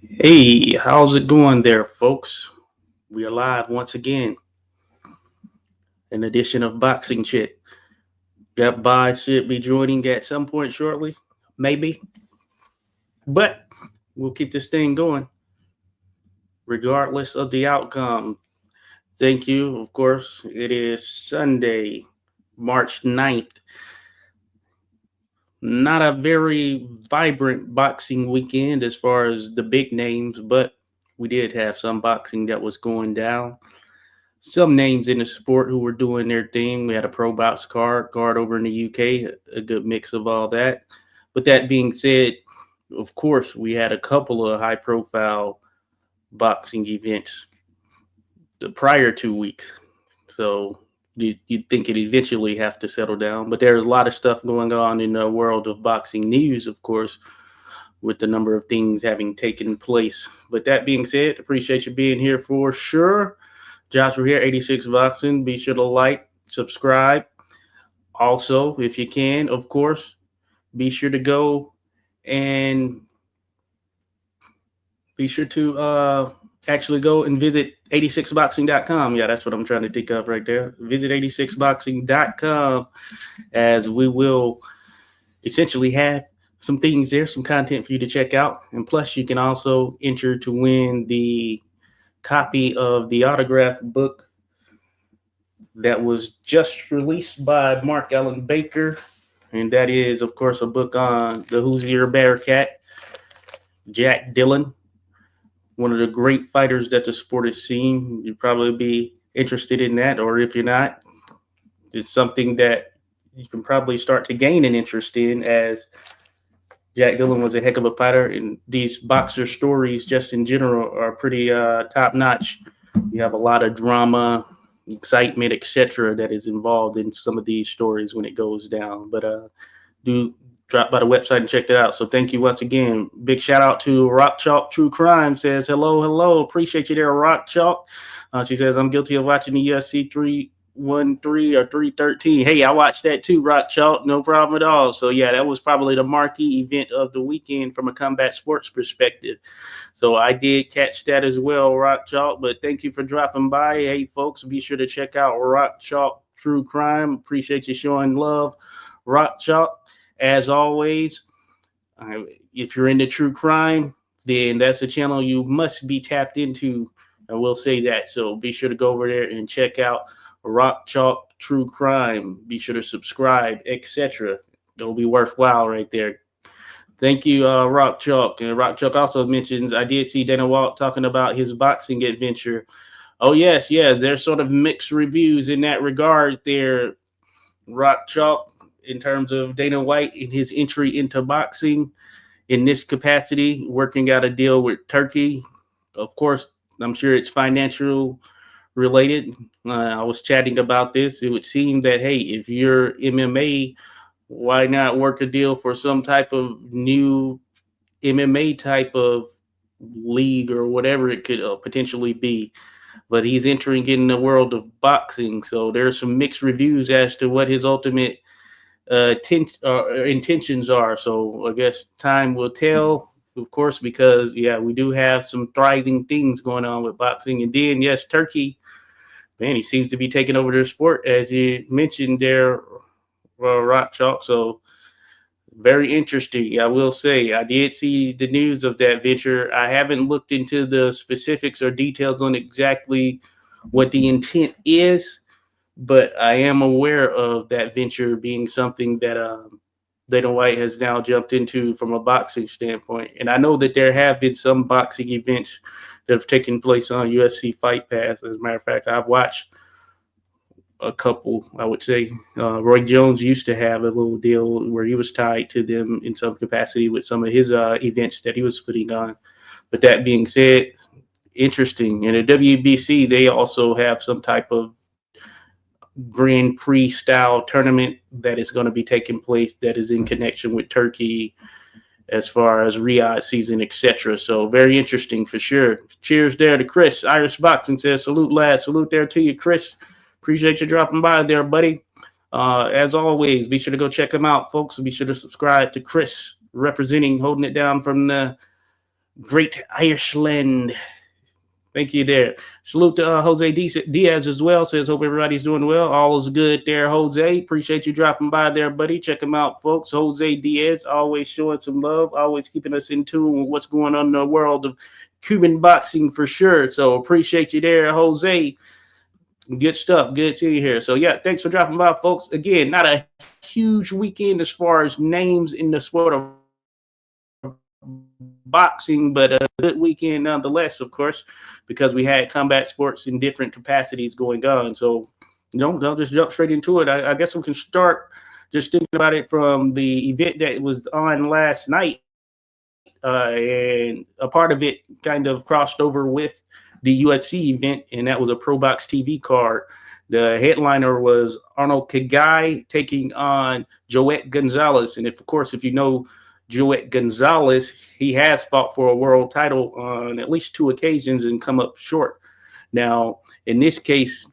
Hey, how's it going there, folks? We are live once again. An edition of Boxing Chit. That by should be joining at some point shortly, maybe. But we'll keep this thing going, regardless of the outcome. Thank you, of course. It is Sunday, March 9th. Not a very vibrant boxing weekend as far as the big names, but we did have some boxing that was going down. Some names in the sport who were doing their thing. We had a pro box card over in the UK, a good mix of all that. But that being said, of course, we had a couple of high profile boxing events the prior 2 weeks. So you'd think it eventually have to settle down. But there's a lot of stuff going on in the world of boxing news, of course, with the number of things having taken place. But that being said, appreciate you being here for sure. Joshua here, 86 Boxing. Be sure to like, subscribe. Also, if you can, of course, be sure to go and be sure to actually go and visit 86boxing.com. Yeah, that's what I'm trying to think of right there. Visit 86boxing.com, as we will essentially have some things there, some content for you to check out. And plus, you can also enter to win the copy of the autograph book that was just released by Mark Allen Baker. And that is, of course, a book on the Hoosier Bearcat, Jack Dillon, one of the great fighters that the sport has seen. You'd probably be interested in that, or if you're not, it's something that you can probably start to gain an interest in, as Jack Dillon was a heck of a fighter, and these boxer stories just in general are pretty top-notch. You have a lot of drama, excitement, etc. that is involved in some of these stories when it goes down. But do drop by the website and check that out. So thank you once again. Big shout out to Rock Chalk True Crime. Says hello. Appreciate you there, Rock Chalk. She says, I'm guilty of watching the UFC 313 or 313. Hey, I watched that too, Rock Chalk. No problem at all. So yeah, that was probably the marquee event of the weekend from a combat sports perspective. So I did catch that as well, Rock Chalk. But thank you for dropping by. Hey, folks, be sure to check out Rock Chalk True Crime. Appreciate you showing love, Rock Chalk. As always, if you're into true crime, then that's a channel you must be tapped into. I will say that. So be sure to go over there and check out Rock Chalk True Crime. Be sure to subscribe, etc. It'll be worthwhile right there. Thank you, Rock Chalk. And Rock Chalk also mentions, I did see Dana White talking about his boxing adventure. Oh, yes. There's sort of mixed reviews in that regard there, Rock Chalk, in terms of Dana White and his entry into boxing in this capacity, working out a deal with Turkey. Of course, I'm sure it's financial related. I was chatting about this. It would seem that, hey, if you're MMA, why not work a deal for some type of new MMA type of league or whatever it could potentially be? But he's entering in the world of boxing. So there's some mixed reviews as to what his ultimate intentions are. So I guess time will tell, of course, because we do have some thriving things going on with boxing. And then yes, Turkey, man, he seems to be taking over their sport, as you mentioned there, Rock Chalk. So very interesting. I will say I did see the news of that venture. I haven't looked into the specifics or details on exactly what the intent is, but I am aware of that venture being something that Dana White has now jumped into from a boxing standpoint. And I know that there have been some boxing events that have taken place on UFC Fight Pass. As a matter of fact, I've watched a couple, I would say. Roy Jones used to have a little deal where he was tied to them in some capacity with some of his events that he was putting on. But that being said, interesting. In the WBC, they also have some type of Grand Prix style tournament that is going to be taking place that is in connection with Turkey as far as Riyadh season, etc. So very interesting for sure. Cheers there to Chris. Irish Boxing says, salute, lad. Salute there to you, Chris. Appreciate you dropping by there, buddy. As always, be sure to go check him out, folks. Be sure to subscribe to Chris representing, holding it down from the great Ireland. Thank you there. Salute to Jose Diaz as well. Says, hope everybody's doing well. All is good there, Jose. Appreciate you dropping by there, buddy. Check him out, folks. Jose Diaz, always showing some love, always keeping us in tune with what's going on in the world of Cuban boxing for sure. So appreciate you there, Jose. Good stuff. Good to see you here. So, yeah, thanks for dropping by, folks. Again, not a huge weekend as far as names in the sport of boxing, but a good weekend nonetheless, of course, because we had combat sports in different capacities going on. So, I'll just jump straight into it. I guess we can start just thinking about it from the event that was on last night. And a part of it kind of crossed over with the UFC event, and that was a Pro Box TV card. The headliner was Arnold Khegai taking on Joet Gonzalez. And if you know Joet Gonzalez, he has fought for a world title on at least 2 occasions and come up short. Now, in this case,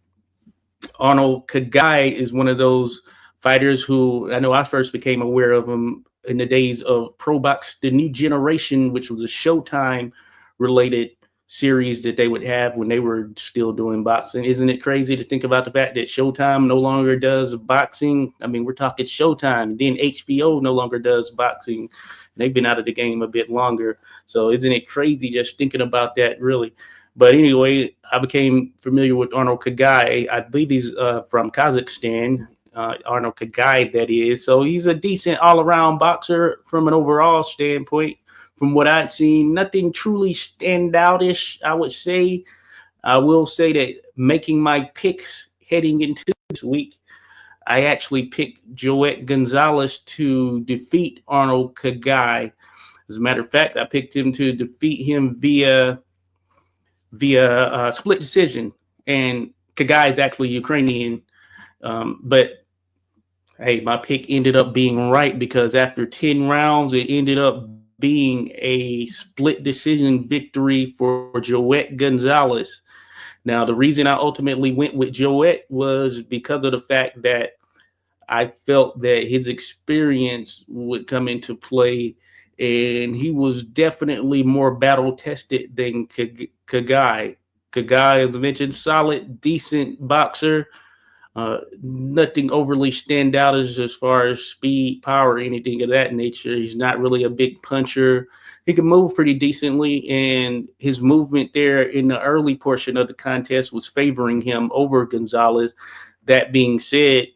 Arnold Khegai is one of those fighters who I know I first became aware of him in the days of Pro Box, The New Generation, which was a Showtime related series that they would have when they were still doing boxing. Isn't it crazy to think about the fact that Showtime no longer does boxing? I mean, we're talking Showtime. Then HBO no longer does boxing. They've been out of the game a bit longer. So isn't it crazy just thinking about that, really? But anyway, I became familiar with Arnold Khegai. I believe he's from Kazakhstan, Arnold Khegai, that is. So he's a decent all-around boxer from an overall standpoint. From what I've seen, nothing truly standoutish, I would say. I will say that making my picks heading into this week, I actually picked Joet Gonzalez to defeat Arnold Khegai. As a matter of fact, I picked him to defeat him via split decision. And Khegai is actually Ukrainian. But, hey, my pick ended up being right because after 10 rounds, it ended up being a split decision victory for Joet Gonzalez. Now, the reason I ultimately went with Joet was because of the fact that I felt that his experience would come into play, and he was definitely more battle-tested than Khegai. Khegai, as I mentioned, solid, decent boxer. Nothing overly stand out as far as speed, power, anything of that nature. He's not really a big puncher. He can move pretty decently, and his movement there in the early portion of the contest was favoring him over Gonzalez. That being said,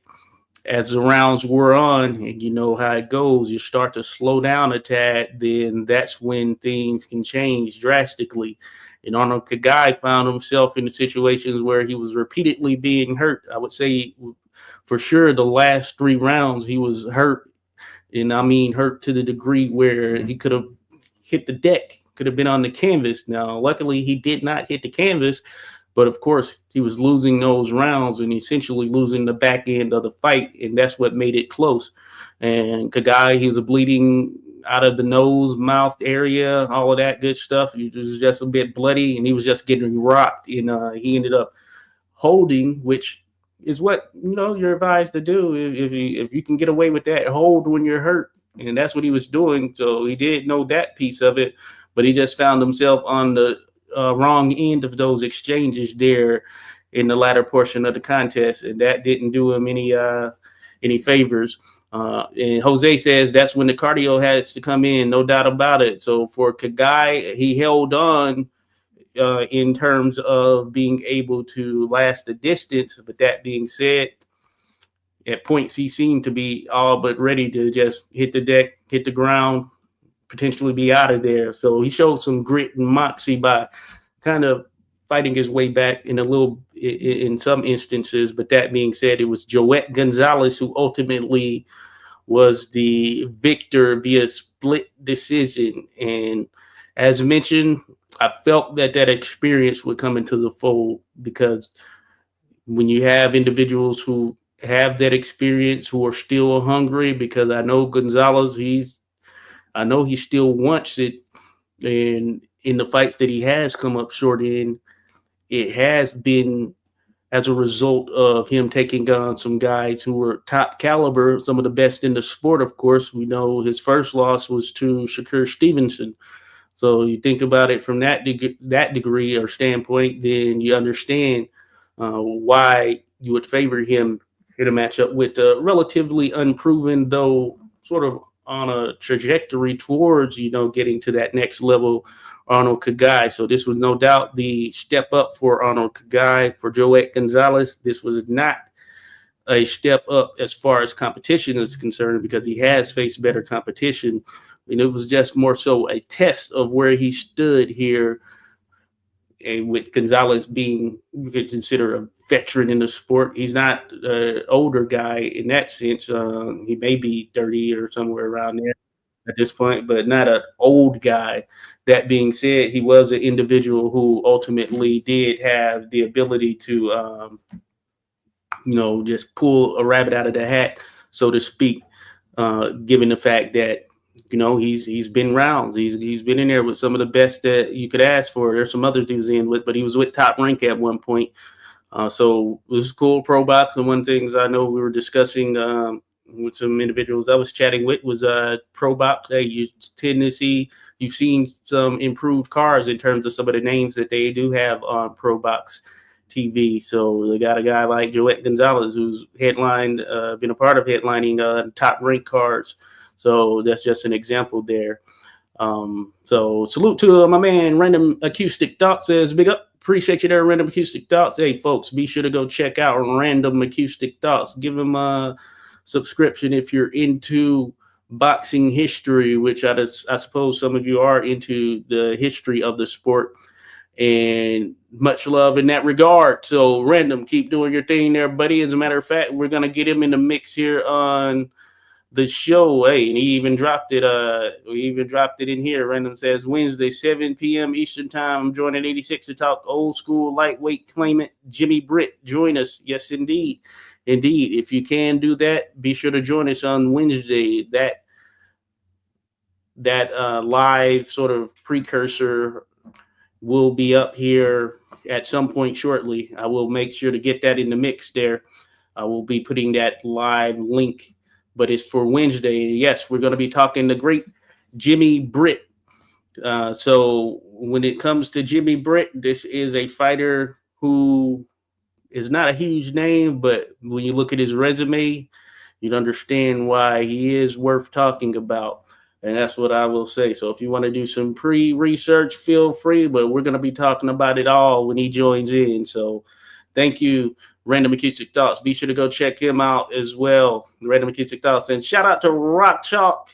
as the rounds wore on, and you know how it goes, you start to slow down a tad, then that's when things can change drastically. And Arnold Khegai found himself in the situations where he was repeatedly being hurt. I would say for sure the last 3 rounds he was hurt. And I mean hurt to the degree where he could have hit the deck, could have been on the canvas. Now, luckily he did not hit the canvas. But, of course, he was losing those rounds and essentially losing the back end of the fight. And that's what made it close. And Khegai, he was bleeding out of the nose, mouth area, all of that good stuff. He was just a bit bloody, and he was just getting rocked. And he ended up holding, which is what, you're advised to do. If you can get away with that, hold when you're hurt. And that's what he was doing. So he did know that piece of it. But he just found himself on the wrong end of those exchanges there in the latter portion of the contest, and that didn't do him any favors. And Jose says that's when the cardio has to come in, no doubt about it. So for Khegai, he held on in terms of being able to last the distance. But that being said, at points he seemed to be all but ready to just hit the deck, hit the ground, potentially be out of there. So he showed some grit and moxie by kind of fighting his way back in some instances. But that being said, it was Joet Gonzalez who ultimately was the victor via split decision. And as mentioned, I felt that experience would come into the fold, because when you have individuals who have that experience, who are still hungry, because I know Gonzalez, I know he still wants it, and in the fights that he has come up short in, it has been as a result of him taking on some guys who were top caliber, some of the best in the sport. Of course, we know his first loss was to Shakur Stevenson. So you think about it from that degree or standpoint, then you understand why you would favor him in a matchup with a relatively unproven, though sort of on a trajectory towards getting to that next level, Arnold Khegai. So this was no doubt the step up for Arnold Khegai. For Joet Gonzalez, this was not a step up as far as competition is concerned, because he has faced better competition. And it was just more so a test of where he stood here. And with Gonzalez being, you could consider a veteran in the sport, he's not an older guy in that sense. He may be 30 or somewhere around there at this point, but not an old guy. That being said, he was an individual who ultimately did have the ability to, just pull a rabbit out of the hat, so to speak, given the fact that he's been rounds. He's been in there with some of the best that you could ask for. There's some others he was in with, but he was with Top Rank at one point. So it was cool. Pro Box. And one of the things I know we were discussing with some individuals I was chatting with was Pro Box. Hey, you tend to see, you've seen some improved cars in terms of some of the names that they do have on Pro Box TV. So they got a guy like Joet Gonzalez, who's headlined, been a part of headlining Top Rank cars. So that's just an example there. So salute to my man, Random Acoustic Thoughts, says big up. Appreciate you there, Random Acoustic Thoughts. Hey, folks, be sure to go check out Random Acoustic Thoughts. Give him a subscription if you're into boxing history, which I suppose some of you are into the history of the sport. And much love in that regard. So, Random, keep doing your thing there, buddy. As a matter of fact, we're going to get him in the mix here on the show. Hey, and he even dropped it. We even dropped it in here. Random says Wednesday, 7 p.m. Eastern time. I'm joining 86 to talk old school lightweight claimant Jimmy Britt. Join us. Yes, indeed. Indeed. If you can do that, be sure to join us on Wednesday. That live sort of precursor will be up here at some point shortly. I will make sure to get that in the mix there. I will be putting that live link, but it's for Wednesday. Yes, we're going to be talking the great Jimmy Britt. So when it comes to Jimmy Britt, this is a fighter who is not a huge name, but when you look at his resume, you'd understand why he is worth talking about. And that's what I will say. So if you want to do some pre-research, feel free, but we're going to be talking about it all when he joins in. So thank you, Random Acoustic Thoughts. Be sure to go check him out as well, Random Acoustic Thoughts. And shout out to Rock Chalk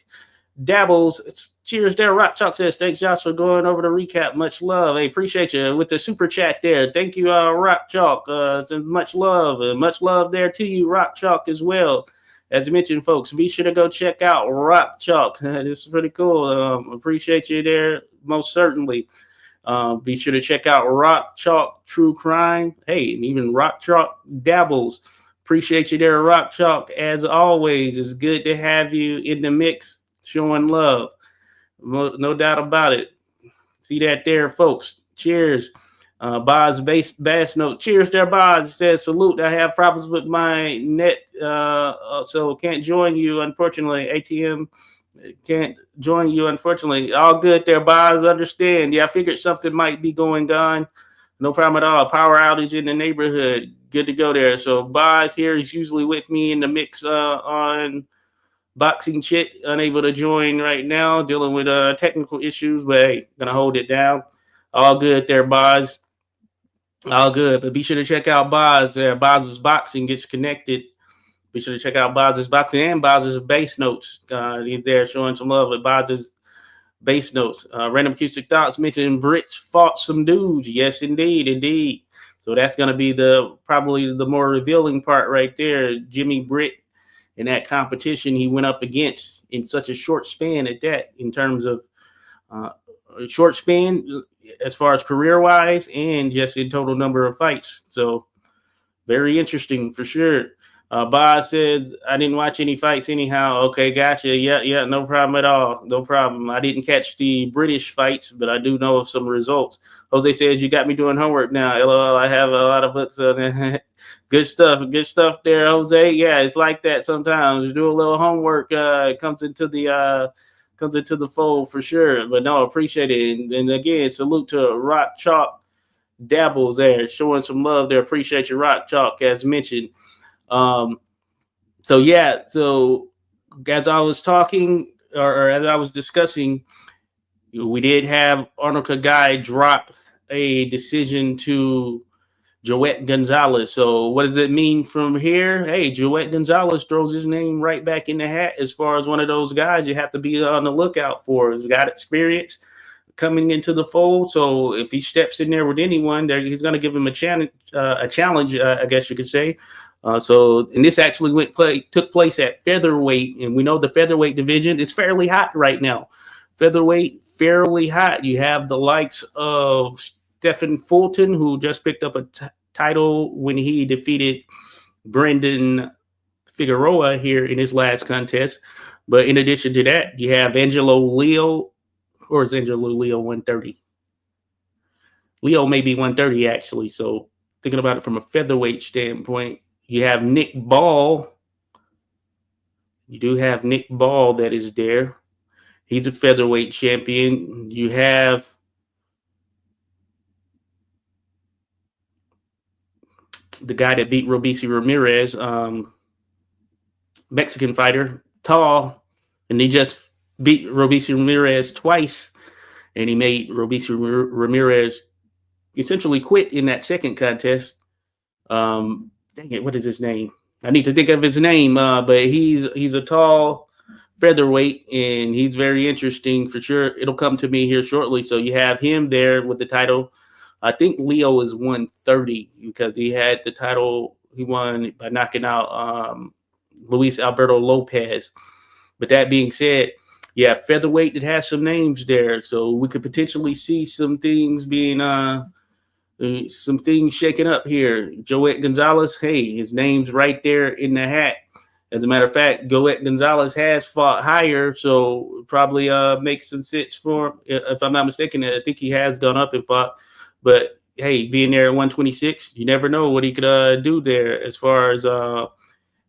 Dabbles. Cheers there. Rock Chalk says, thanks, Josh, for going over the recap. Much love. Hey, appreciate you with the super chat there. Thank you, Rock Chalk. Much love. Much love there to you, Rock Chalk, as well. As I mentioned, folks, be sure to go check out Rock Chalk. This is pretty cool. Appreciate you there, most certainly. Be sure to check out Rock Chalk True Crime. Hey, and even Rock Chalk Dabbles. Appreciate you there, Rock Chalk. As always, it's good to have you in the mix, showing love. No doubt about it. See that there, folks. Cheers. Boz Bass Notes. Cheers there, Boz. Says salute. I have problems with my net, so can't join you, unfortunately. ATM can't join you, unfortunately. All good there, Boz. Understand. Yeah, I figured something might be going on. No problem at all. Power outage in the neighborhood. Good to go there. So Boz here is usually with me in the mix on Boxing Chit. Unable to join right now, dealing with technical issues, but hey, gonna hold it down. All good there, Boz. All good, but be sure to check out Boz there. Boz's Boxing gets connected. Be sure to check out Boz's Boxing and Boz's Bass Notes. He's there showing some love with Boz's Bass Notes. Random Acoustic Thoughts mentioned Brits fought some dudes. Yes, indeed. So that's going to be probably the more revealing part right there. Jimmy Britt in that competition he went up against in such a short span at that, in terms of short span as far as career-wise and just in total number of fights. So very interesting for sure. Boz said, I didn't watch any fights anyhow. Okay, gotcha. Yeah, no problem at all. No problem. I didn't catch the British fights, but I do know of some results. Jose says, you got me doing homework now. LOL, I have a lot of books on it. Good stuff. Good stuff there, Jose. Yeah, it's like that sometimes. Do a little homework. Comes into the fold for sure. But no, appreciate it. And again, salute to Rock Chalk Dabbles there, showing some love there. Appreciate you, Rock Chalk, as mentioned. So as I was talking or as I was discussing, we did have Arnold Khegai drop a decision to Joet Gonzalez. So what does it mean from here? Hey, Joet Gonzalez throws his name right back in the hat as far as one of those guys you have to be on the lookout for. He's got experience coming into the fold. So if he steps in there with anyone, he's going to give him a challenge, I guess you could say. And this actually took place at featherweight, and we know the featherweight division is fairly hot right now. Featherweight, fairly hot. You have the likes of Stephen Fulton, who just picked up a title when he defeated Brendan Figueroa here in his last contest. But in addition to that, you have Angelo Leo, or is Angelo Leo 130? Leo may be 130 actually. So thinking about it from a featherweight standpoint, you have Nick Ball. You do have Nick Ball that is there. He's a featherweight champion. You have the guy that beat Robeisy Ramirez, Mexican fighter, tall, and he just beat Robeisy Ramirez twice, and he made Robeisy Ramirez essentially quit in that second contest. Dang it, what is his name? I need to think of his name, but he's a tall featherweight, and he's very interesting for sure. It'll come to me here shortly. So you have him there with the title. I think Leo is 130 because he had the title. He won by knocking out Luis Alberto Lopez. But that being said, yeah, featherweight that has some names there. So we could potentially see some things being some things shaking up here. Joet Gonzalez, hey, his name's right there in the hat. As a matter of fact, Joet Gonzalez has fought higher, so probably makes some sense for him. If I'm not mistaken, I think he has gone up and fought. But hey, being there at 126, you never know what he could do there as far as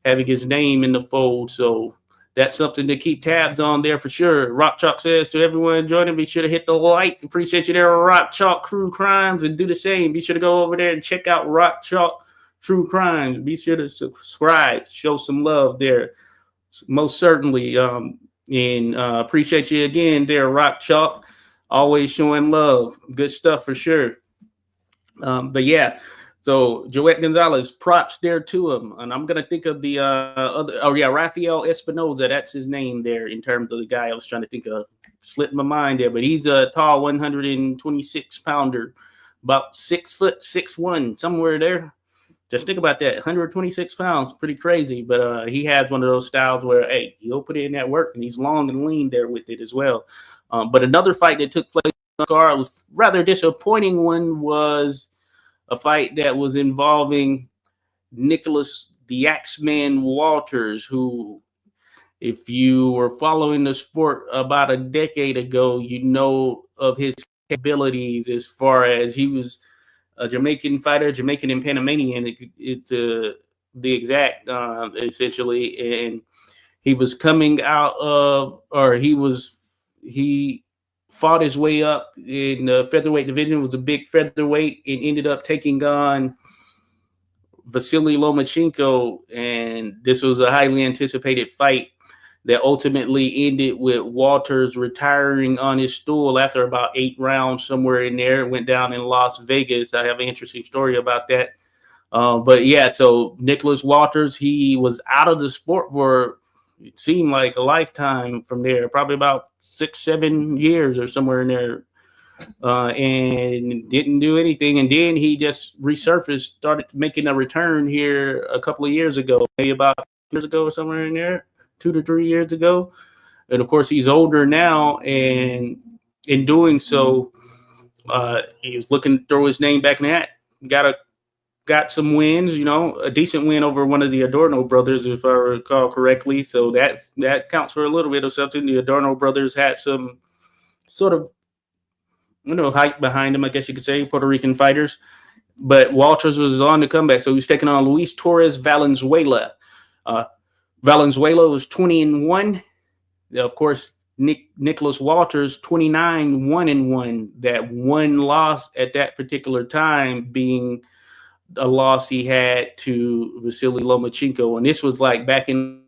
having his name in the fold. So that's something to keep tabs on there for sure. Rock Chalk says to everyone joining, be sure to hit the like. Appreciate you there, Rock Chalk True Crimes, and do the same. Be sure to go over there and check out Rock Chalk True Crimes. Be sure to subscribe, show some love there. Most certainly. And appreciate you again there, Rock Chalk. Always showing love. Good stuff for sure. But yeah. So Joet Gonzalez, props there to him. And I'm going to think of the Rafael Espinoza. That's his name there in terms of the guy I was trying to think of. Slipped my mind there, but he's a tall 126 pounder, about 6'6", somewhere there. Just think about that, 126 pounds, pretty crazy. But he has one of those styles where, hey, he'll put in that work, and he's long and lean there with it as well. But another fight that took place on the card was rather disappointing one was a fight that was involving Nicholas the Axeman Walters, who, if you were following the sport about a decade ago, you know of his capabilities as far as he was a Jamaican fighter, Jamaican and Panamanian. It's the exact, essentially. And he was coming out of, or he fought his way up in the featherweight division, was a big featherweight, and ended up taking on Vasiliy Lomachenko. And this was a highly anticipated fight that ultimately ended with Walters retiring on his stool after about 8 rounds, somewhere in there. It went down in Las Vegas. I have an interesting story about that. But yeah, so Nicholas Walters, he was out of the sport for, it seemed like, a lifetime from there, probably about 6-7 years or somewhere in there, and didn't do anything. And then he just resurfaced, started making a return here a couple of years ago, maybe about years ago or somewhere in there, 2 to 3 years ago. And of course, he's older now, and in doing so, he was looking to throw his name back in the hat. Got a got some wins, a decent win over one of the Adorno brothers, if I recall correctly. So that counts for a little bit of something. The Adorno brothers had some sort of, hype behind them, I guess you could say, Puerto Rican fighters. But Walters was on the comeback. So he was taking on Luis Torres Valenzuela. Valenzuela was 20-1. Of course, Nicholas Walters, 29, 1-1. That one loss at that particular time being a loss he had to Vasiliy Lomachenko. And this was like back in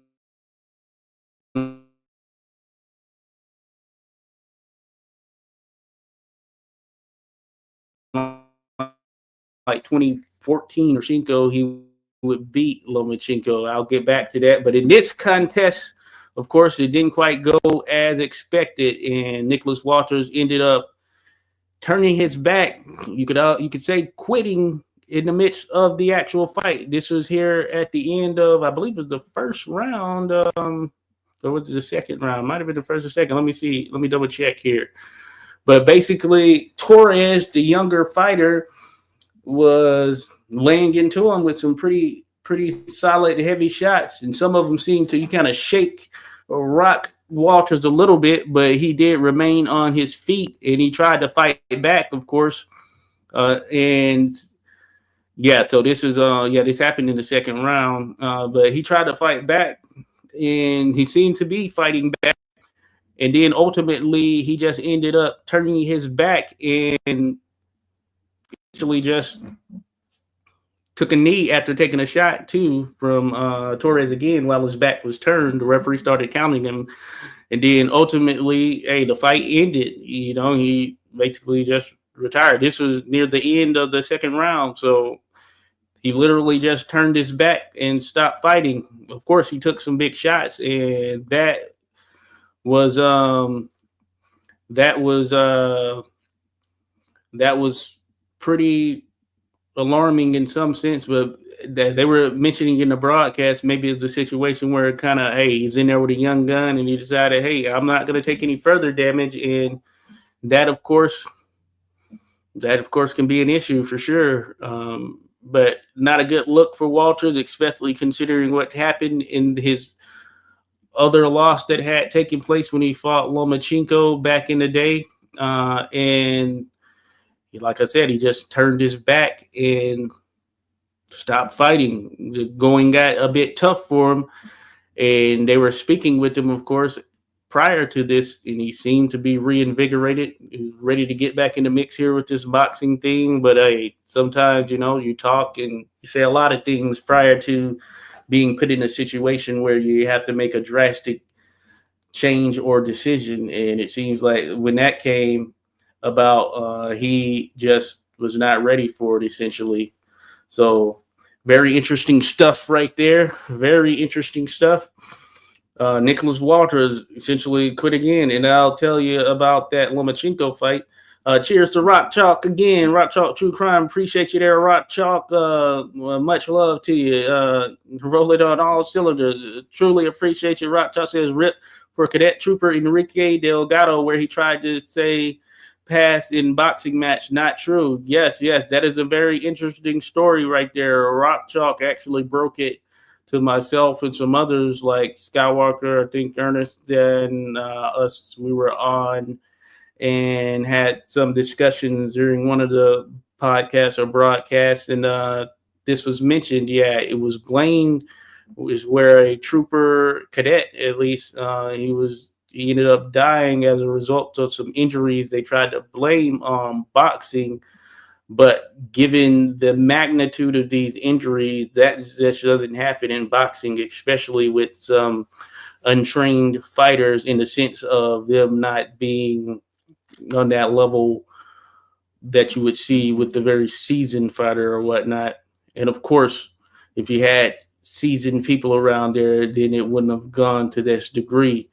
like 2014 or so, he would beat Lomachenko. I'll get back to that. But in this contest, of course, it didn't quite go as expected, and Nicholas Walters ended up turning his back. You could say quitting in the midst of the actual fight. This was here at the end of, I believe it was the first round, or was it the second round? Might have been the first or second. Let me see. Let me double check here. But basically, Torres, the younger fighter, was laying into him with some pretty solid, heavy shots, and some of them seemed to kind of shake or rock Walters a little bit, but he did remain on his feet, and he tried to fight back, of course. And yeah, so this is this happened in the second round, but he tried to fight back, and he seemed to be fighting back. And then ultimately, he just ended up turning his back and basically just took a knee after taking a shot, too, from Torres again while his back was turned. The referee started counting him. And then ultimately, the fight ended. He basically just retired. This was near the end of the second round. So he literally just turned his back and stopped fighting. Of course, he took some big shots, and that was pretty alarming in some sense, but they were mentioning in the broadcast, maybe it's a situation where kind of, he's in there with a young gun and he decided, I'm not going to take any further damage. And that of course can be an issue for sure. But not a good look for Walters, especially considering what happened in his other loss that had taken place when he fought Lomachenko back in the day. And like I said, he just turned his back and stopped fighting. The going got a bit tough for him, and they were speaking with him, of course, prior to this, and he seemed to be reinvigorated, ready to get back in the mix here with this boxing thing. But sometimes, you talk and you say a lot of things prior to being put in a situation where you have to make a drastic change or decision. And it seems like when that came about, he just was not ready for it, essentially. So very interesting stuff right there. Very interesting stuff. Nicholas Walters essentially quit again, and I'll tell you about that Lomachenko fight. Cheers to Rock Chalk again. Rock Chalk True Crime. Appreciate you there, Rock Chalk. Much love to you. Roll it on all cylinders. Truly appreciate you. Rock Chalk says rip for Cadet Trooper Enrique Delgado, where he tried to say pass in boxing match. Not true. Yes, that is a very interesting story right there. Rock Chalk actually broke it to myself and some others like Skywalker, I think Ernest, and us. We were on and had some discussions during one of the podcasts or broadcasts, and this was mentioned. Yeah, it was blamed. It was where a trooper cadet, at least, he ended up dying as a result of some injuries. They tried to blame boxing, but given the magnitude of these injuries, that just doesn't happen in boxing, especially with some untrained fighters, in the sense of them not being on that level that you would see with the very seasoned fighter or whatnot. And of course, if you had seasoned people around there, then it wouldn't have gone to this degree.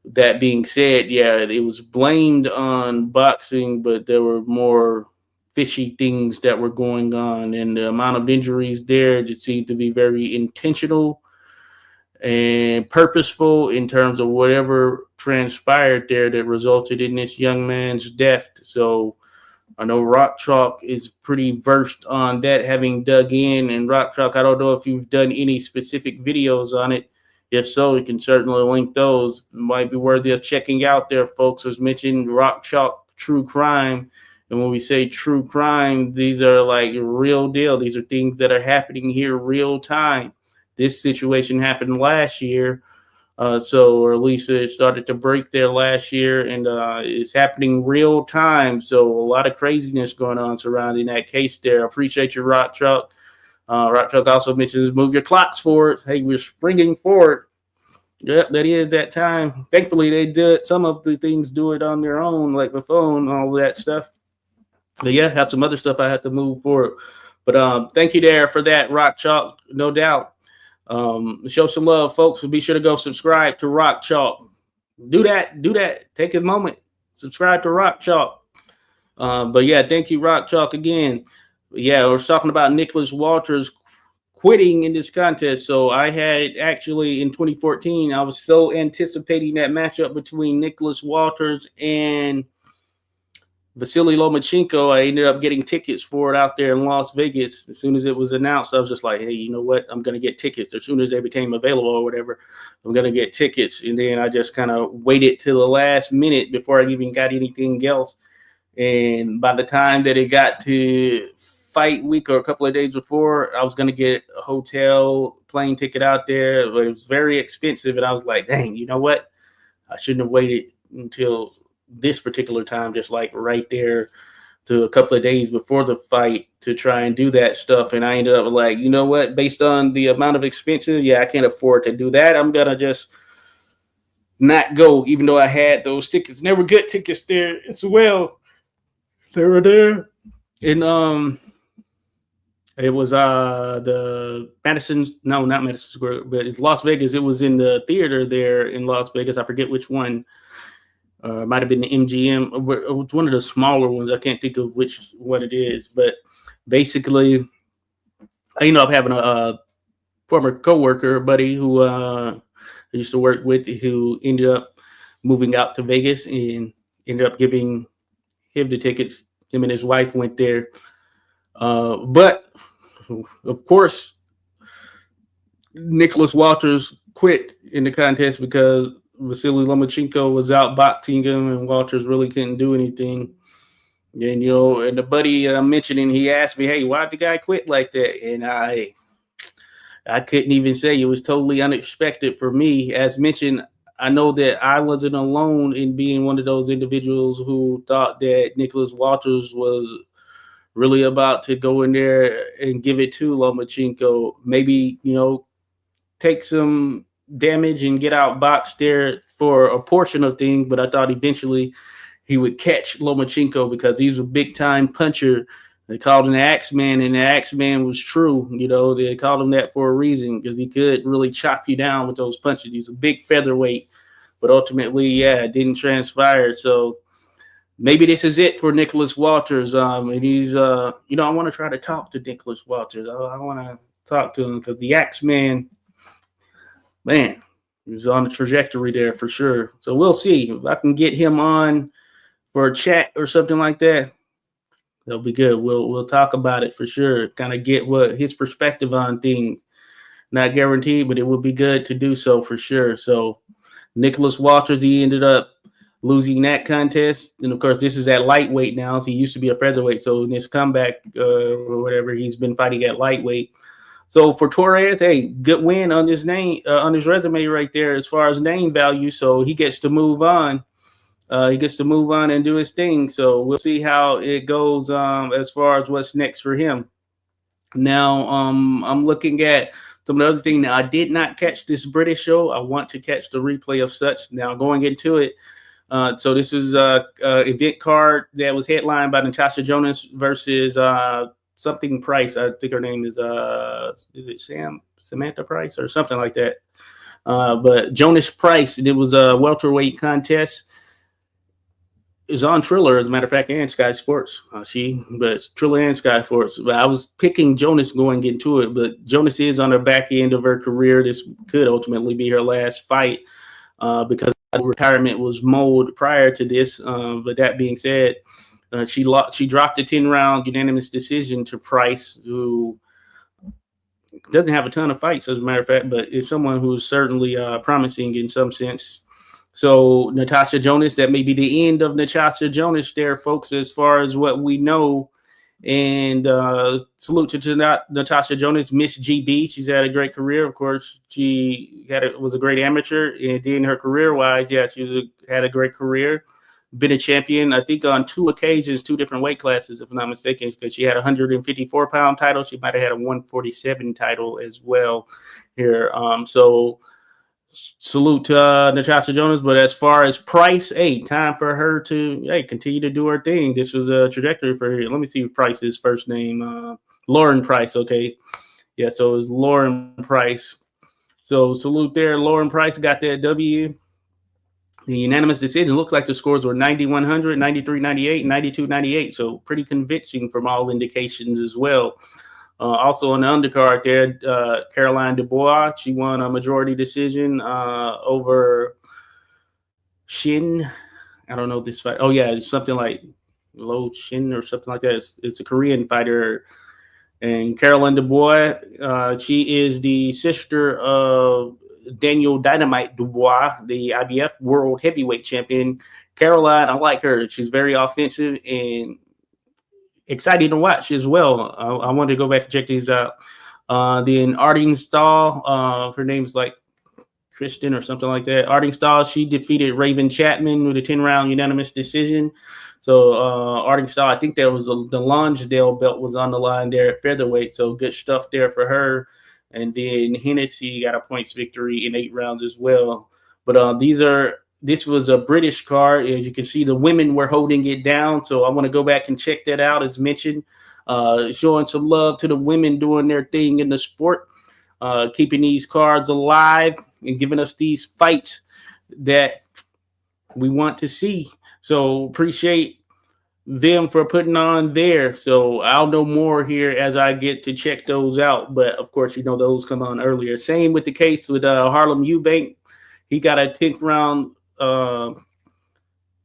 That being said, it was blamed on boxing, but there were more fishy things that were going on, and the amount of injuries there just seemed to be very intentional and purposeful in terms of whatever transpired there that resulted in this young man's death. So I know Rock Chalk is pretty versed on that, having dug in. And Rock Chalk, I don't know if you've done any specific videos on it. If so, you can certainly link those. It might be worthy of checking out there, folks. As mentioned, Rock Chalk True Crime. And when we say true crime, these are like real deal. These are things that are happening here real time. This situation happened last year. Or at least it started to break there last year, and it's happening real time. So a lot of craziness going on surrounding that case there. I appreciate your Rock Truck. Rock Truck also mentions move your clocks forward. Hey, we're springing forward. Yep, that is that time. Thankfully, they did some of the things do it on their own, like the phone, all that stuff. But yeah, have some other stuff I have to move forward. But thank you there for that, Rock Chalk, no doubt. Show some love, folks. Be sure to go subscribe to Rock Chalk. Do that. Take a moment. Subscribe to Rock Chalk. But yeah, thank you, Rock Chalk, again. Yeah, we're talking about Nicholas Walters quitting in this contest. So I had actually in 2014, I was so anticipating that matchup between Nicholas Walters and Vasiliy Lomachenko. I ended up getting tickets for it out there in Las Vegas. As soon as it was announced, I was just like, hey, you know what? I'm going to get tickets. As soon as they became available or whatever, I'm going to get tickets. And then I just kind of waited till the last minute before I even got anything else. And by the time that it got to fight week or a couple of days before, I was going to get a hotel plane ticket out there, but it was very expensive. And I was like, dang, you know what? I shouldn't have waited until this particular time, just like right there to a couple of days before the fight to try and do that stuff. And I ended up like, you know what, based on the amount of expensive, I can't afford to do that. I'm going to just not go, even though I had those tickets. And there were good tickets there as well. They were there. And it was the not Madison Square, but it's Las Vegas. It was in the theater there in Las Vegas. I forget which one. It might have been the MGM. It was one of the smaller ones. I can't think of which one it is. But basically, I ended up having a former coworker, buddy, who I used to work with, who ended up moving out to Vegas and ended up giving him the tickets. Him and his wife went there. But, of course, Nicholas Walters quit in the contest because Vasiliy Lomachenko was out boxing him, and Walters really couldn't do anything. And and the buddy I'm mentioning, he asked me, "Hey, why'd the guy quit like that?" And I couldn't even say. It was totally unexpected for me. As mentioned, I know that I wasn't alone in being one of those individuals who thought that Nicholas Walters was really about to go in there and give it to Lomachenko. Maybe take some damage and get outboxed there for a portion of things, but I thought eventually he would catch Lomachenko because he's a big time puncher. They called him the Axeman, and the Axeman was true. They called him that for a reason because he could really chop you down with those punches. He's a big featherweight, but ultimately, it didn't transpire. So maybe this is it for Nicholas Walters. And he's, I want to try to talk to Nicholas Walters. I want to talk to him because the Axeman, man, he's on the trajectory there for sure. So we'll see if I can get him on for a chat or something like that. That'll be good. We'll talk about it for sure. Kind of get what his perspective on things. Not guaranteed, but it would be good to do so for sure. So Nicholas Walters, he ended up losing that contest. And of course, this is at lightweight now. So he used to be a featherweight. So in this comeback or whatever, he's been fighting at lightweight. So for Torres, hey, good win on his name, on his resume right there as far as name value. So he gets to move on. He gets to move on and do his thing. So we'll see how it goes as far as what's next for him. Now, I'm looking at some of the other thing. Now, I did not catch this British show. I want to catch the replay of such. Now, going into it, so this is an event card that was headlined by Natasha Jonas versus something Price. I think her name is it Samantha Price or something like that. But Jonas Price, it was a welterweight contest. It was on Triller, as a matter of fact, and Sky Sports. But it's Triller and Sky Sports. But I was picking Jonas going into it, but Jonas is on the back end of her career. This could ultimately be her last fight because retirement was molded prior to this. But that being said, She dropped a 10-round unanimous decision to Price, who doesn't have a ton of fights, as a matter of fact, but is someone who's certainly promising in some sense. So Natasha Jonas, that may be the end of Natasha Jonas there, folks, as far as what we know. And salute to Natasha Jonas, Miss GB. She's had a great career. Of course, she was a great amateur, and then her career-wise, she had a great career. Been a champion, I think, on 2 occasions, 2 different weight classes, if I'm not mistaken, because she had a 154-pound title. She might have had a 147 title as well here. So salute to Natasha Jonas. But as far as Price, time for her to continue to do her thing. This was a trajectory for her. Let me see Price's first name. Lauren Price. Okay. Yeah, so it's Lauren Price. So salute there. Lauren Price got that W. The unanimous decision. Looks like the scores were 9100, 9398, 9298. So pretty convincing from all indications as well. Also on the undercard there, Caroline Dubois. She won a majority decision over Shin. I don't know this fight. Oh, yeah, it's something like Lo Shin or something like that. It's a Korean fighter. And Caroline Dubois, she is the sister of Daniel Dynamite Dubois, the IBF World Heavyweight Champion. Caroline, I like her. She's very offensive and exciting to watch as well. I wanted to go back and check these out. Then Arting Stahl, her name's like Kristen or something like that. Arting Stahl, she defeated Raven Chapman with a 10-round unanimous decision. So Arting Stahl, I think that was the Lonsdale belt was on the line there at featherweight. So good stuff there for her. And then Hennessy got a points victory in 8 rounds as well. But this was a British card. As you can see, the women were holding it down. So I want to go back and check that out, as mentioned. Showing some love to the women doing their thing in the sport, keeping these cards alive and giving us these fights that we want to see. So appreciate them for putting on there. So I'll know more here as I get to check those out. But of course, those come on earlier. Same with the case with Harlem Eubank. He got a 10th round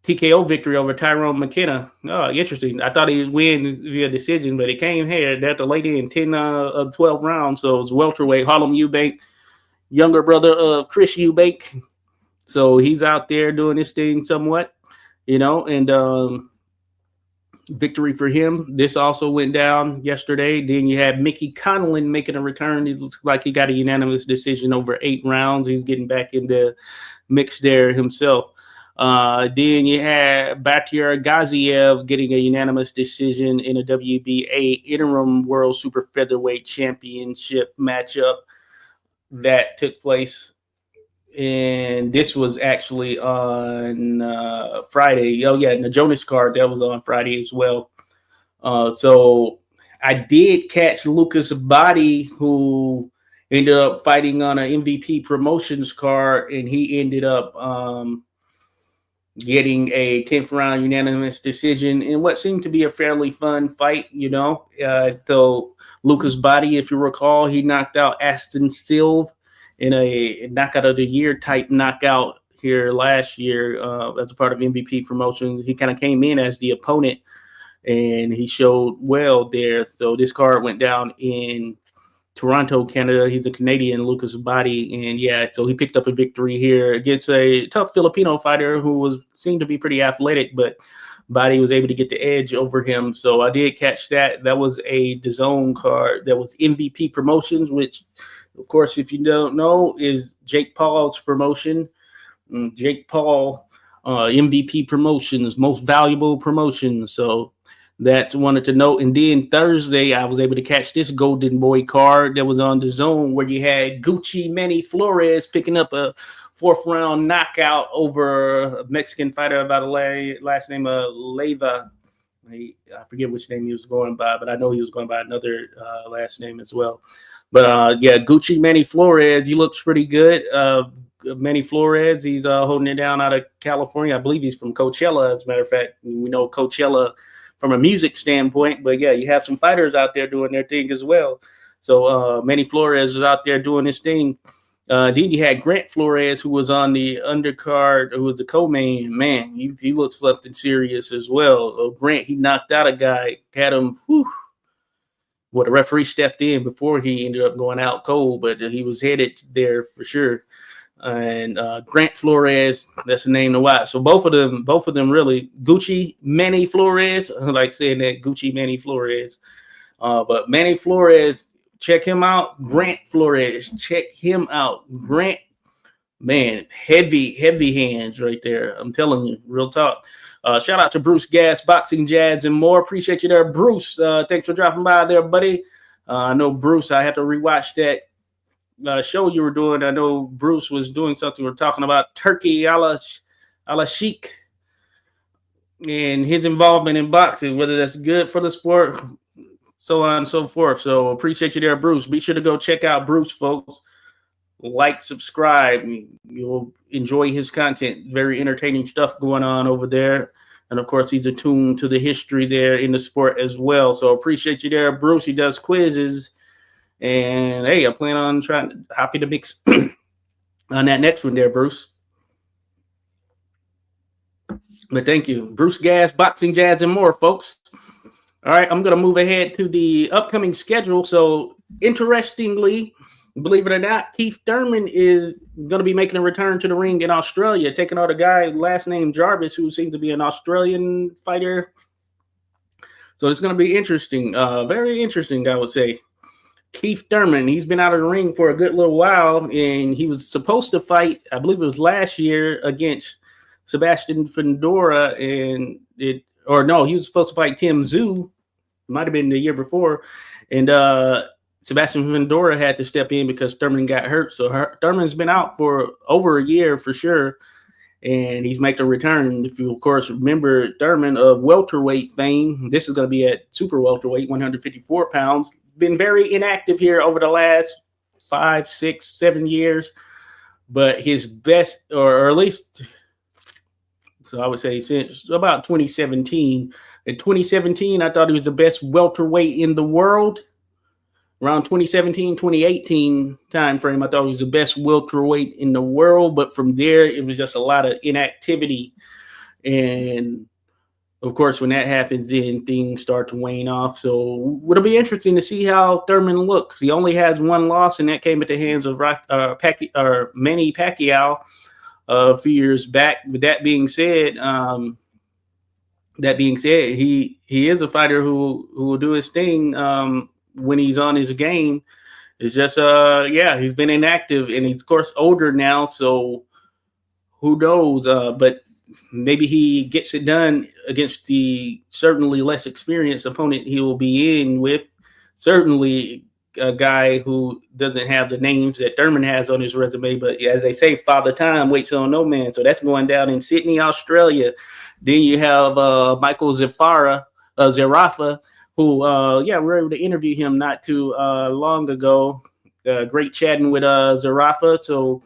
TKO victory over Tyrone McKenna. Oh, interesting. I thought he'd win via decision, but it came here at the late end, 10 of 12 rounds. So it was welterweight. Harlem Eubank, younger brother of Chris Eubank. So he's out there doing this thing somewhat, and victory for him. This also went down yesterday. Then you had Mickey Conlon making a return. It looks like he got a unanimous decision over 8 rounds. He's getting back in the mix there himself. Then you had Batyar Gaziev getting a unanimous decision in a WBA interim World Super Featherweight Championship matchup that took place. And this was actually on Friday. Oh, yeah, and the Jonas card, that was on Friday as well. So I did catch Lucas Body, who ended up fighting on an MVP Promotions card, and he ended up getting a 10th round unanimous decision in what seemed to be a fairly fun fight, So Lucas Body, if you recall, he knocked out Aston Silva in a knockout of the year type knockout here last year as a part of MVP Promotions. He kind of came in as the opponent, and he showed well there. So this card went down in Toronto, Canada. He's a Canadian, Lucas Body, and so he picked up a victory here against a tough Filipino fighter who seemed to be pretty athletic, but Body was able to get the edge over him. So I did catch that. That was a DAZN card. That was MVP Promotions, which, of course, if you don't know, is Jake Paul's promotion. Jake Paul, MVP Promotions, most valuable promotion. So that's wanted to know. And then Thursday, I was able to catch this Golden Boy card that was on DAZN, where you had Gucci Manny Flores picking up a 4th round knockout over a Mexican fighter by the last name of Leyva. I forget which name he was going by, but I know he was going by another last name as well. But Gucci Manny Flores, he looks pretty good. Manny Flores, he's holding it down out of California. I believe he's from Coachella, as a matter of fact. We know Coachella from a music standpoint, but you have some fighters out there doing their thing as well. So Manny Flores is out there doing his thing. Then you had Grant Flores, who was on the undercard, who was the co-main. Man, he looks something serious as well. Grant, he knocked out a guy, had him, well, the referee stepped in before he ended up going out cold, but he was headed there for sure. And Grant Flores, that's the name to watch. So both of them really. Gucci Manny Flores, I like saying that, Gucci Manny Flores. But Manny Flores, check him out. Grant Flores, check him out. Grant, man, heavy hands right there. I'm telling you, real talk. Shout out to Bruce Gas, Boxing Jads, and more. Appreciate you there, Bruce. Thanks for dropping by there, buddy. I know, Bruce, I had to rewatch that show you were doing. I know Bruce was doing something. We're talking about Turkey a la Sheik and his involvement in boxing, whether that's good for the sport, so on and so forth. So appreciate you there, Bruce. Be sure to go check out Bruce, folks. Like, subscribe. You'll enjoy his content. Very entertaining stuff going on over there. And of course, he's attuned to the history there in the sport as well. So appreciate you there, Bruce. He does quizzes. And hey, I plan on trying, happy to mix on that next one there, Bruce. But thank you. Bruce Gas, Boxing Jads, and more, folks. All right, I'm going to move ahead to the upcoming schedule. So interestingly, believe it or not, Keith Thurman is going to be making a return to the ring in Australia, taking out a guy, last name Jarvis, who seems to be an Australian fighter. So it's going to be interesting, very interesting, I would say. Keith Thurman, he's been out of the ring for a good little while, and he was supposed to fight, I believe it was last year, against Sebastian Fundora, he was supposed to fight Tim Tszyu. It might have been the year before, and Sebastian Fundora had to step in because Thurman got hurt. So Thurman's been out for over a year for sure, and he's making a return. If you, of course, remember Thurman of welterweight fame, this is going to be at super welterweight, 154 pounds. Been very inactive here over the last 5, 6, 7 years, but his best, or at least, so I would say since about 2017. In 2017, I thought he was the best welterweight in the world. Around 2017, 2018 time frame, I thought he was the best welterweight in the world. But from there, it was just a lot of inactivity. And of course, when that happens, then things start to wane off. So it'll be interesting to see how Thurman looks. He only has one loss, and that came at the hands of Manny Pacquiao a few years back. With that being said, he is a fighter who will do his thing when he's on his game. It's just, he's been inactive, and he's, of course, older now. So who knows? But maybe he gets it done against the certainly less experienced opponent he will be in with. Certainly a guy who doesn't have the names that Thurman has on his resume. But as they say, Father Time waits on no man. So that's going down in Sydney, Australia. Then you have Michael Zerafa, who, we were able to interview him not too long ago. Great chatting with Zerafa. So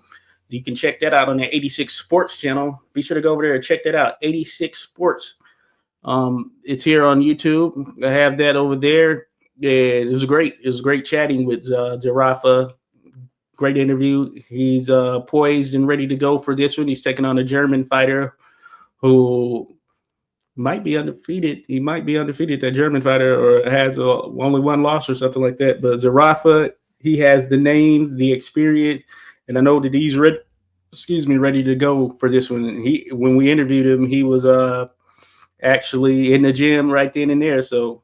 you can check that out on the 86 Sports channel. Be sure to go over there and check that out. 86 Sports. It's here on YouTube. I have that over there. And it was great. It was great chatting with Zerafa. Great interview. He's poised and ready to go for this one. He's taking on a German fighter who might be undefeated. He might be undefeated, that German fighter, or has only one loss or something like that. But Zerafa, he has the names, the experience, and I know that he's ready to go for this one. When we interviewed him, he was actually in the gym right then and there. So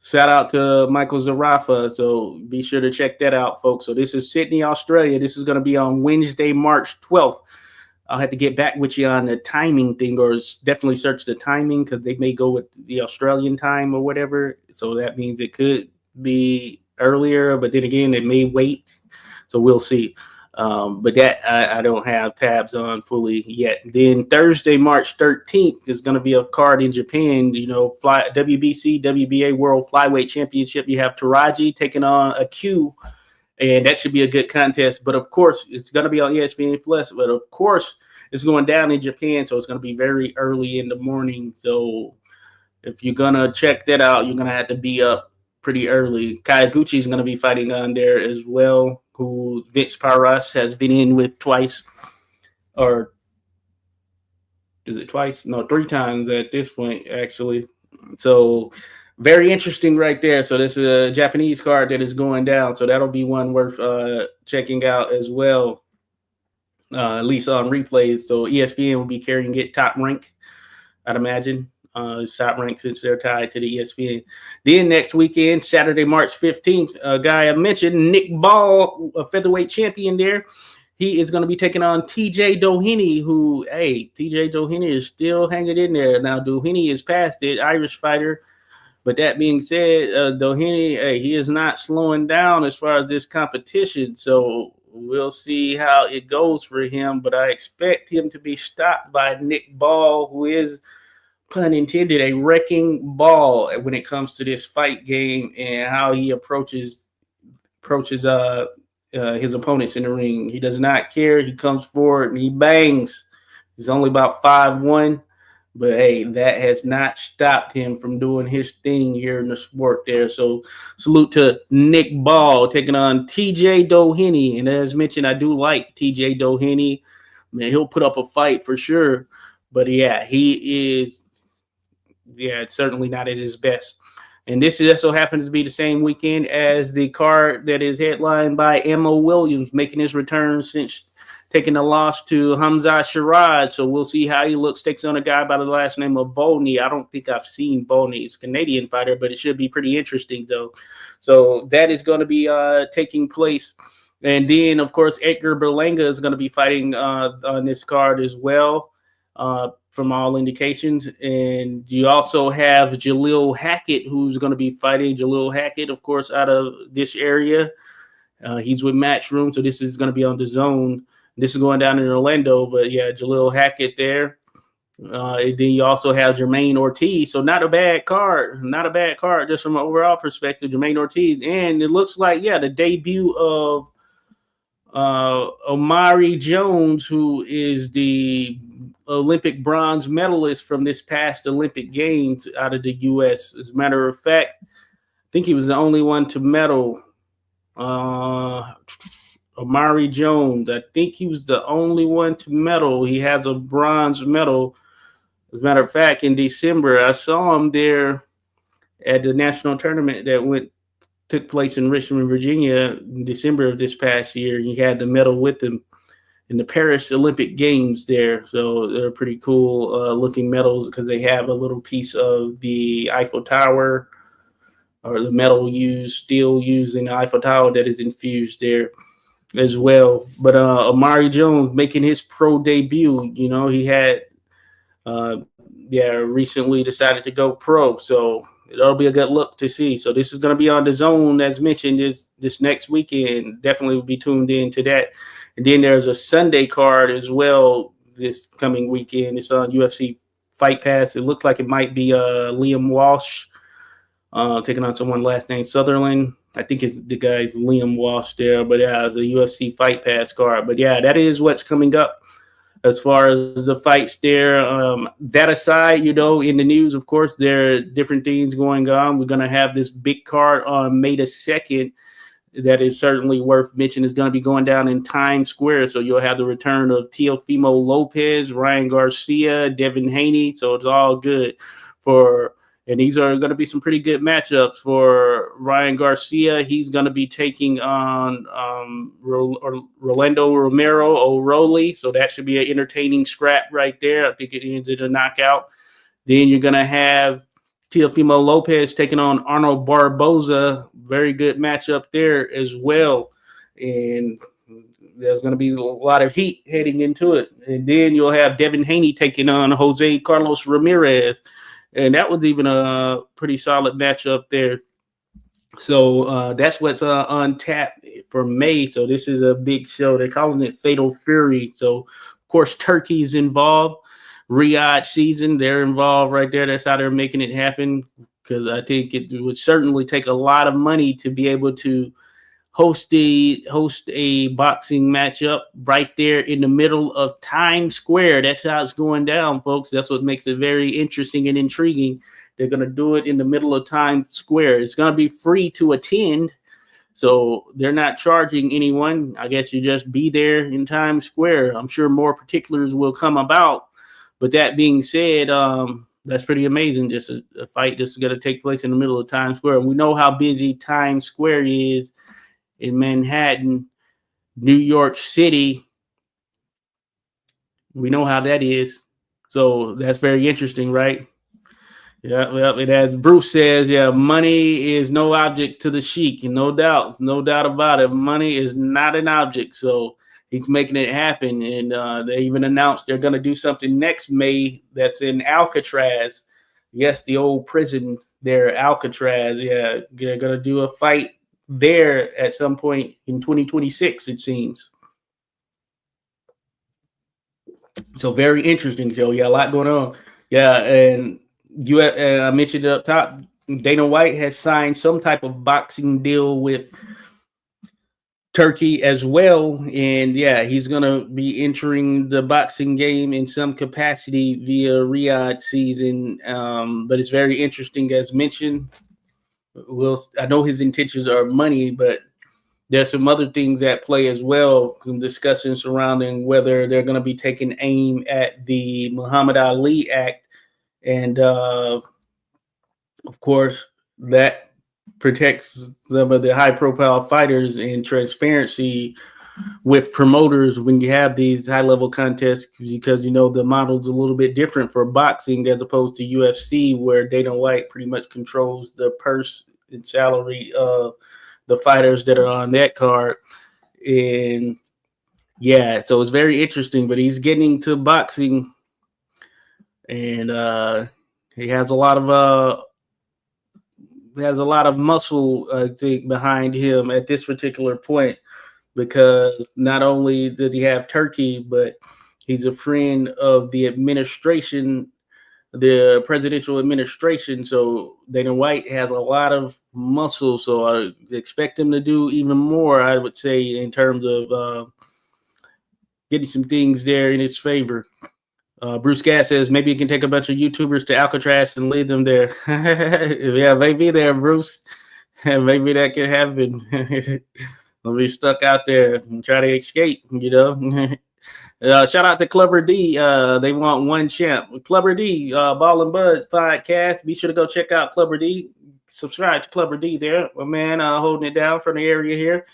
shout out to Michael Zerafa. So be sure to check that out, folks. So this is Sydney, Australia. This is going to be on Wednesday, March 12th. I'll have to get back with you on the timing thing, or definitely search the timing, because they may go with the Australian time or whatever. So that means it could be earlier, but then again, it may wait. So we'll see. But that I don't have tabs on fully yet. Then Thursday, March 13th is going to be a card in Japan. WBC, WBA World Flyweight Championship. You have Taraji taking on a Q. And that should be a good contest. But, of course, it's going to be on ESPN+. But, of course, it's going down in Japan, so it's going to be very early in the morning. So if you're going to check that out, you're going to have to be up pretty early. Kayaguchi is going to be fighting on there as well, who Vince Paras has been in with twice, or is it twice? No, 3 times at this point, actually. So very interesting right there. So this is a Japanese card that is going down. So that'll be one worth checking out as well, at least on replays. So ESPN will be carrying it top rank, I'd imagine. Top rank since they're tied to the ESPN. Then next weekend, Saturday, March 15th, a guy I mentioned, Nick Ball, a featherweight champion there. He is going to be taking on TJ Doheny, who, TJ Doheny is still hanging in there. Now, Doheny is past it, Irish fighter. But that being said, Doheny, he is not slowing down as far as this competition. So we'll see how it goes for him. But I expect him to be stopped by Nick Ball, who is, pun intended, a wrecking ball when it comes to this fight game and how he approaches his opponents in the ring. He does not care. He comes forward and he bangs. He's only about 5'1", but hey, that has not stopped him from doing his thing here in the sport there. So salute to Nick Ball taking on TJ Doheny. And as mentioned, I do like TJ Doheny. Man, he'll put up a fight for sure. But yeah, he is certainly not at his best. And this also happens to be the same weekend as the card that is headlined by Emma Williams, making his return since taking a loss to Hamza Sherrod. So we'll see how he looks. Takes on a guy by the last name of Volney. I don't think I've seen Volney. He's a Canadian fighter, but it should be pretty interesting, though. So that is going to be taking place. And then, of course, Edgar Berlanga is going to be fighting on this card as well. From all indications. And you also have Jalil Hackett, who's going to be fighting. Jalil Hackett, of course, out of this area. He's with Matchroom, so this is going to be on the Zone. This is going down in Orlando, but yeah, Jalil Hackett there. And then you also have Jermaine Ortiz. So not a bad card. Just from an overall perspective, Jermaine Ortiz. And it looks like, the debut of Omari Jones, who is the Olympic bronze medalist from this past Olympic Games out of the U.S. As a matter of fact, I think he was the only one to medal. Omari Jones, I think he was the only one to medal. He has a bronze medal. As a matter of fact, in December, I saw him there at the national tournament that took place in Richmond, Virginia, in December of this past year. He had the medal with him in the Paris Olympic Games there. So they're pretty cool looking medals because they have a little piece of the Eiffel Tower, or the steel used in the Eiffel Tower that is infused there as well. But Omari Jones making his pro debut, he had recently decided to go pro. So it'll be a good look to see. So this is going to be on the Zone, as mentioned, this next weekend. Definitely will be tuned in to that. And then there's a Sunday card as well this coming weekend. It's on UFC Fight Pass. It looks like it might be Liam Walsh taking on someone last name Sutherland. I think the guy's Liam Walsh there. But yeah, it's a UFC Fight Pass card. But yeah, that is what's coming up as far as the fights there. That aside, in the news, of course, there are different things going on. We're going to have this big card on May the 2nd. That is certainly worth mentioning. Is going to be going down in Times Square. So you'll have the return of Teofimo Lopez, Ryan Garcia, Devin Haney. So it's all good and these are going to be some pretty good matchups for Ryan Garcia. He's going to be taking on Rolando Romero O'Reilly. So that should be an entertaining scrap right there. I think it ends in a knockout. Then you're going to have Teofimo Lopez taking on Arnold Barboza. Very good matchup there as well. And there's going to be a lot of heat heading into it. And then you'll have Devin Haney taking on Jose Carlos Ramirez. And that was even a pretty solid matchup there. So that's what's on tap for May. So this is a big show. They're calling it Fatal Fury. So, of course, Turkey's involved. Riyadh season, they're involved right there. That's how they're making it happen, because I think it would certainly take a lot of money to be able to host a boxing matchup right there in the middle of Times Square. That's how it's going down, folks. That's what makes it very interesting and intriguing. They're going to do it in the middle of Times Square. It's going to be free to attend. So they're not charging anyone. I guess you just be there in Times Square. I'm sure more particulars will come about. But that being said, that's pretty amazing. Just a fight just going to take place in the middle of Times Square. And we know how busy Times Square is in Manhattan, New York City. We know how that is. So that's very interesting, right? Yeah, well, and as Bruce says, yeah, money is no object to the Sheik, no doubt about it. Money is not an object, so he's making it happen. And they even announced they're going to do something next May that's in Alcatraz. Yes, the old prison there, Alcatraz. Yeah, they're going to do a fight there at some point in 2026, it seems. So very interesting, Joe. Yeah, a lot going on. Yeah, and I mentioned up top, Dana White has signed some type of boxing deal with Turkey as well. And yeah, he's going to be entering the boxing game in some capacity via Riyadh season. But it's very interesting, as mentioned. I know his intentions are money, but there's some other things at play as well. Some discussion surrounding whether they're going to be taking aim at the Muhammad Ali Act. And of course, that protects some of the high-profile fighters and transparency with promoters when you have these high-level contests, because the model's a little bit different for boxing as opposed to UFC, where Dana White pretty much controls the purse and salary of the fighters that are on that card. And yeah, so it's very interesting. But he's getting to boxing. And he has a lot of muscle, I think, behind him at this particular point, because not only did he have Turkey, but he's a friend of the administration, the presidential administration. So Dana White has a lot of muscle. So I expect him to do even more, I would say, in terms of getting some things there in his favor. Bruce Gatt says maybe you can take a bunch of YouTubers to Alcatraz and lead them there. Yeah, maybe there, Bruce. Maybe that can happen. They'll be stuck out there and try to escape, Shout out to Clubber D. They want one champ. Clubber D, Ball and Buzz podcast. Be sure to go check out Clubber D. Subscribe to Clubber D there. My man holding it down from the area here.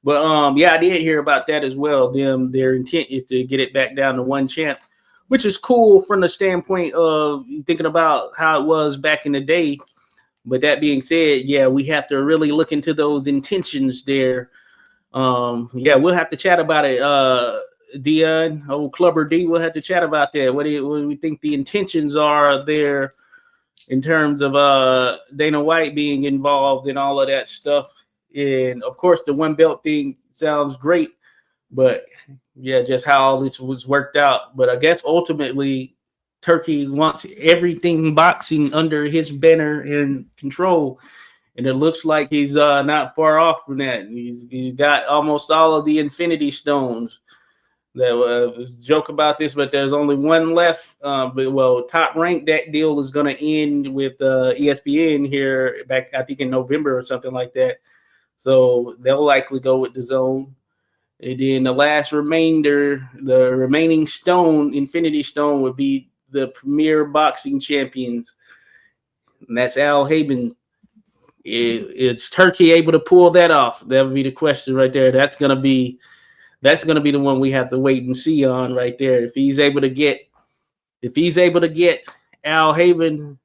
But yeah, I did hear about that as well. Their intent is to get it back down to one champ, which is cool from the standpoint of thinking about how it was back in the day. But that being said, yeah, we have to really look into those intentions there. Yeah, we'll have to chat about it. Dion, old Clubber D, we'll have to chat about that. What do we think the intentions are there in terms of Dana White being involved in all of that stuff? And of course, the one belt thing sounds great, but yeah, just how all this was worked out. But I guess ultimately Turkey wants everything boxing under his banner and control. And it looks like he's not far off from that. He's got almost all of the Infinity Stones. That joke about this, but there's only one left. But Top Rank, that deal is going to end with ESPN here back, I think, in November or something like that. So they'll likely go with the Zone. And then the remaining stone, Infinity Stone, would be the premier boxing champions. And that's Al Haven. Is Turkey able to pull that off? That would be the question right there. That's gonna be the one we have to wait and see on right there. If he's able to get Al Haven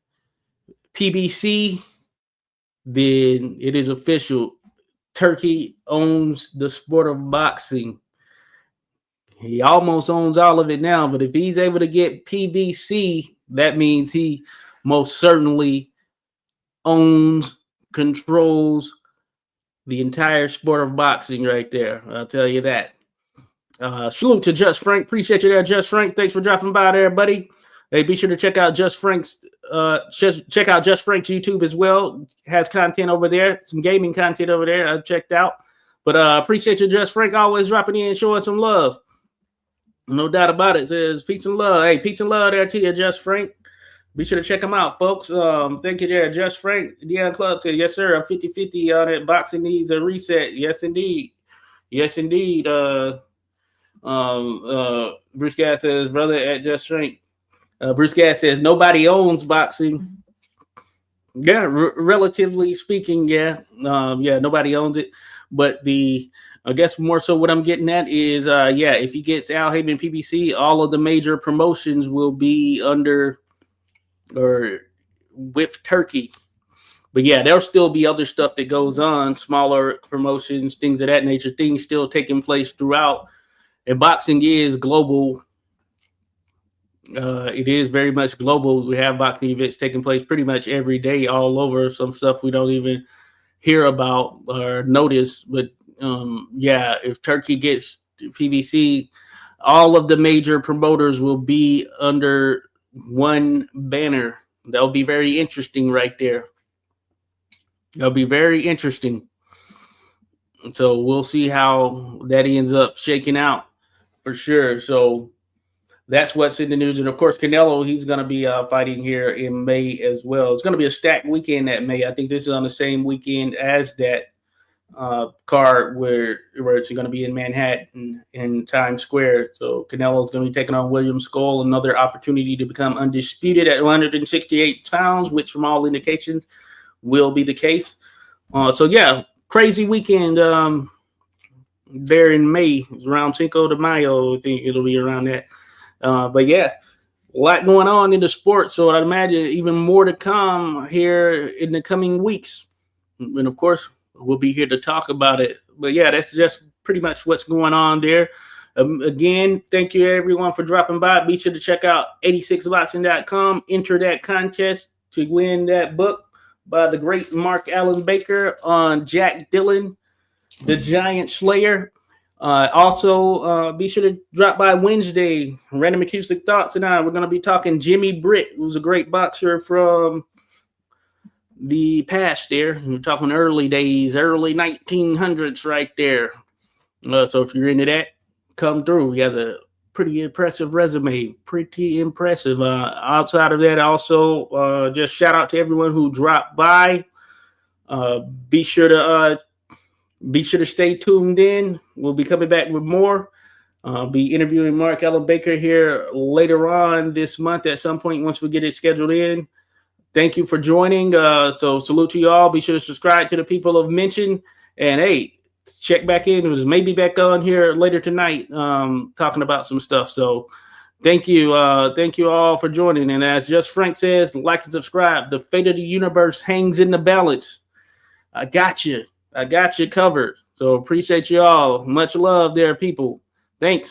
PBC, then it is official. Turkey owns the sport of boxing. He almost owns all of it now, but if he's able to get PBC, that means he most certainly owns, controls the entire sport of boxing right there. I'll tell you that. Salute to Just Frank. Appreciate you there, Just Frank. Thanks for dropping by there, buddy. Hey, be sure to check out Just Frank's YouTube as well. Has content over there, some gaming content over there I've checked out. But appreciate you, Just Frank, always dropping in and showing some love. No doubt about it. It says peace and love. Hey, peace and love there to you, Just Frank. Be sure to check them out, folks. Thank you there. Just Frank, Deon Club said, yes, sir. A 50-50 on it. Boxing needs a reset. Yes, indeed. Yes, indeed. Bruce Gas says, brother at Just Frank. Bruce Gas says, nobody owns boxing. Yeah, relatively speaking, yeah. Yeah, nobody owns it. But I guess more so what I'm getting at is, yeah, if he gets Al Haymon PBC, all of the major promotions will be under or with Turkey. But yeah, there'll still be other stuff that goes on, smaller promotions, things of that nature, things still taking place throughout. And boxing is global. It is very much global. We have boxing events taking place pretty much every day all over. Some stuff we don't even hear about or notice. But yeah, if Turkey gets PBC, all of the major promoters will be under one banner. That'll be very interesting right there. That'll be very interesting. So we'll see how that ends up shaking out for sure. So that's what's in the news. And of course, Canelo, he's going to be fighting here in May as well. It's going to be a stacked weekend that May. I think this is on the same weekend as that card where it's going to be in Manhattan in Times Square. So Canelo is going to be taking on William Skull, another opportunity to become undisputed at 168 pounds, which from all indications will be the case. So yeah, crazy weekend there in May, around Cinco de Mayo. I think it'll be around that. But yeah, a lot going on in the sport. So I'd imagine even more to come here in the coming weeks. And of course, we'll be here to talk about it. But yeah, that's just pretty much what's going on there. Again, thank you everyone for dropping by. Be sure to check out 86boxing.com. Enter that contest to win that book by the great Mark Allen Baker on Jack Dillon, the Giant Slayer. Also, be sure to drop by Wednesday. Random Acoustic Thoughts and I, we're going to be talking Jimmy Britt, who's a great boxer from the past there. We're talking early days, early 1900s right there. So if you're into that, come through. You have a pretty impressive resume. Pretty impressive. Outside of that, also, just shout out to everyone who dropped by. Be sure to stay tuned in. We'll be coming back with more. I'll be interviewing Mark Allen Baker here later on this month at some point once we get it scheduled in. Thank you for joining. So salute to you all. Be sure to subscribe to the people of mention. And hey, check back in. It was maybe back on here later tonight talking about some stuff. So thank you. Thank you all for joining. And as Just Frank says, like and subscribe. The fate of the universe hangs in the balance. I got you. I got you covered. So appreciate you all. Much love there, people. Thanks.